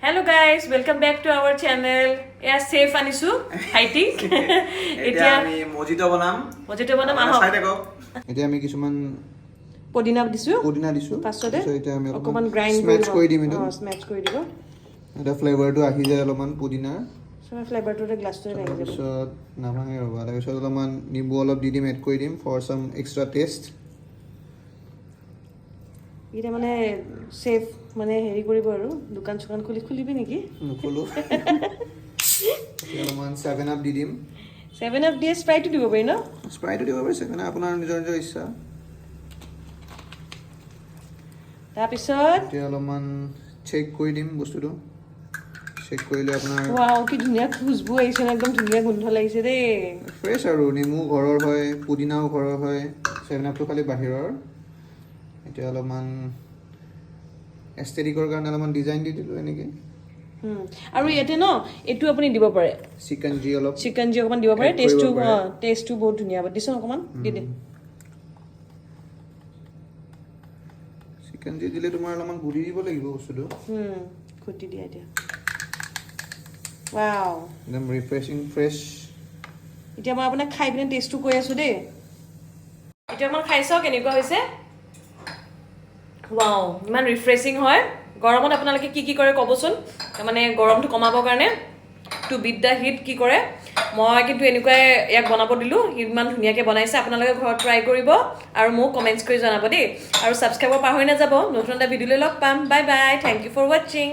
Hello guys, welcome back to our channel. Yeah, safe anisu. Haiti. Etia ami Mojito banam. Mojito banam aho. Sai thako. Etia ami kisuman podina disu. Pasote. So etia ami okoman grind smash koi dim etu. Smash koi dibo. Eta flavor to ahi jay aloman podina. So flavor to glass to lagi jabo. So namange roba. Eta so aloman nimbu olop di dim add koi dim for some extra taste. Ite mane safe মানে হেৰি কৰিব আৰু দোকান চোকান খুলিবি নেকি নুখুলো অলপমান 7 up দি দিম 7 up দিয়ে স্প্ৰাইটটো দিব পাৰি ন স্প্ৰাইটটো দিব পাৰি 7 আপোনাৰ নিজৰ ইচ্ছা তাৰ পিছত এতিয়া অলপমান চেক কৰি দিম বস্তুটো চেক কৰিলে আপোনাৰ ওয়াও কি ধুনীয়া খুশবু আহিছে একদম ধুনীয়া গোন্ধ লাগিছে দেই ফ্ৰেছ আৰু নেমু ঘৰৰ হয় পুদিনাও ঘৰৰ হয় 7 আপটো খালি বাহিৰৰ এতিয়া অলপমান এস্থেটিকৰ কাৰণে অলপমান ডিজাইন দি দিলো এনেকে আৰু ইয়াতে ন এটু আপুনি দিব পাৰে চিকেন জি অকমান দিব পাৰে টেষ্টটো বহুত ধুনীয়া হ'ব দিছ অকমান দি দে চিকেন জি দিলে তোমাৰ অলপমান গুৰি দিব লাগিব বস্তুটো খুটি দিয়া এতিয়া ওয়াও একদম ৰিফ্ৰেছিং ফ্ৰেছ এতিয়া মই আপোনাক খাই পিনে টেষ্টটো কৈ আছো দেই এতিয়া মই খাইছো কেনেকুৱা হৈছে ওয়াও ইমান ৰিফ্ৰেছিং হয় গৰমত আপোনালোকে কি কৰে ক'বচোন মানে গৰমটো কমাবৰ কাৰণে টু বিট দা হিট কি কৰে মই কিন্তু এনেকুৱাই ইয়াক বনাব দিলো ইমান ধুনীয়াকৈ বনাইছে আপোনালোকে ঘৰত ট্ৰাই কৰিব আৰু মোক কমেন্টছ কৰি জনাব দেই আৰু সাবস্ক্ৰাইব পাহৰি নাযাব নতুন এটা ভিডিঅ'লৈ লগ পাম bye bye thank you for watching